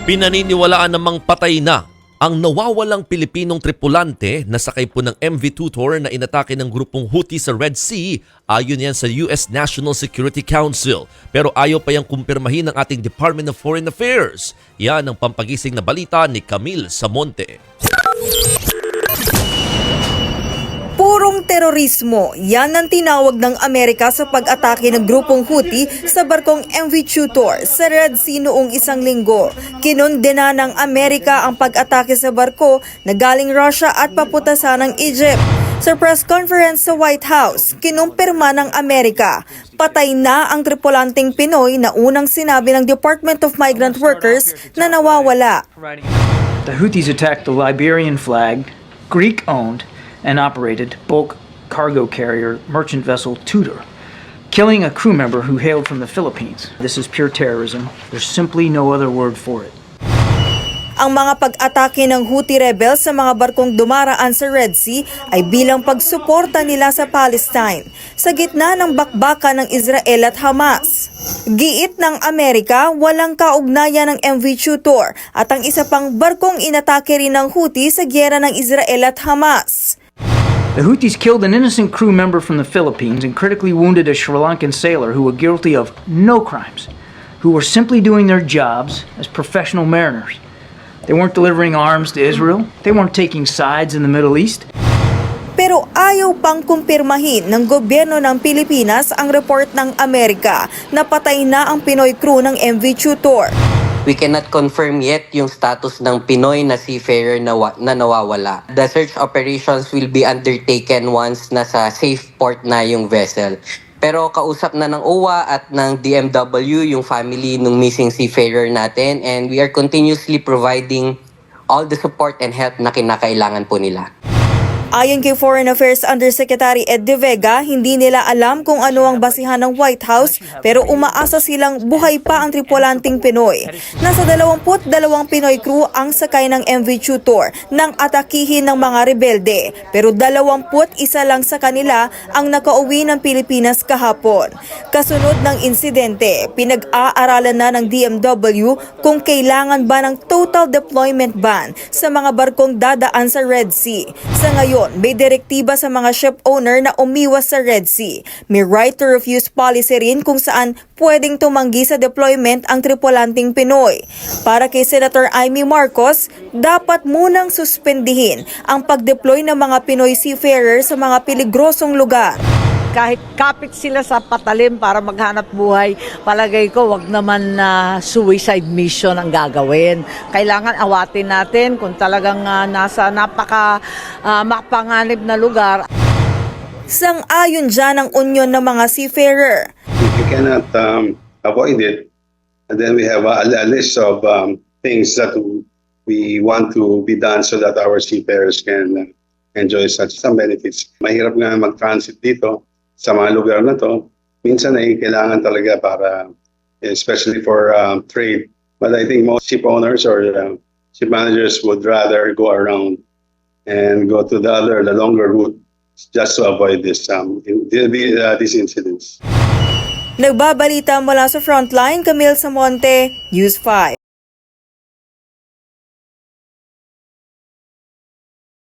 Pinaniniwalaan namang patay na ang nawawalang Pilipinong tripulante na sakay po ng MV Tutor na inatake ng grupong Houthi sa Red Sea ayon yan sa US National Security Council. Pero ayaw pa yang kumpirmahin ng ating Department of Foreign Affairs. Yan ang pampagising na balita ni Camille Samonte. Purong terorismo, yan ang tinawag ng Amerika sa pag-atake ng grupong Houthi sa barkong MV Tutor sa Red Sea noong isang linggo. Kinondena ng Amerika ang pag-atake sa barko na galing Russia at paputasan ng Egypt. Sa press conference sa White House, kinumpirma ng Amerika, patay na ang tripulanteng Pinoy na unang sinabi ng Department of Migrant Workers na nawawala. The Houthis attacked the Liberian flagged, Greek-owned, and operated bulk cargo carrier merchant vessel Tudor, killing a crew member who hailed from the Philippines. This is pure terrorism. There's simply no other word for it. Ang mga pag-atake ng Houthi rebels sa mga barkong dumaraan sa Red Sea ay bilang pagsuporta nila sa Palestine sa gitna ng bakbakan ng Israel at Hamas. Giit ng Amerika, walang kaugnayan ng MV Tutor at ang isa pang barkong inatake rin ng Houthi sa giyera ng Israel at Hamas. The Houthis killed an innocent crew member from the Philippines and critically wounded a Sri Lankan sailor who were guilty of no crimes, who were simply doing their jobs as professional mariners. They weren't delivering arms to Israel. They weren't taking sides in the Middle East. Pero ayaw pang kumpirmahin ng gobyerno ng Pilipinas ang report ng Amerika na patay na ang Pinoy crew ng MV Tutor. We cannot confirm yet yung status ng Pinoy na seafarer na nawawala. The search operations will be undertaken once nasa safe port na yung vessel. Pero kausap na ng OWA at ng DMW yung family ng missing seafarer natin, and we are continuously providing all the support and help na kinakailangan po nila. Ayon kay Foreign Affairs Undersecretary Ed De Vega, hindi nila alam kung ano ang basihan ng White House pero umaasa silang buhay pa ang tripulanteng Pinoy. Nasa 22 Pinoy crew ang sakay ng MV Tutor nang atakihin ng mga rebelde pero 21 lang sa kanila ang nakauwi ng Pilipinas kahapon. Kasunod ng insidente, pinag-aaralan na ng DMW kung kailangan ba ng total deployment ban sa mga barkong dadaan sa Red Sea. Sa ngayon, may direktiba sa mga ship owner na umiwas sa Red Sea. May right to refuse policy rin kung saan pwedeng tumanggi sa deployment ang tripulanteng Pinoy. Para kay Senator Amy Marcos, dapat munang suspendihin ang pag-deploy ng mga Pinoy seafarers sa mga peligrosong lugar. Kahit kapit sila sa patalim para maghanap buhay, palagay ko wag naman na suicide mission ang gagawin. Kailangan awatin natin kung talagang nasa mapanganib na lugar. Sang-ayon dyan ang union ng mga seafarer. If you cannot avoid it, and then we have a list of things that we want to be done so that our seafarers can enjoy some benefits. Mahirap nga mag-transit dito sa mga lugar na to. Minsan ay kailangan talaga para, especially for trade. But I think most ship owners or ship managers would rather go around and go to the longer route just to avoid these incidents. Nagbabalita mula sa Frontline, Camille Samonte, News 5.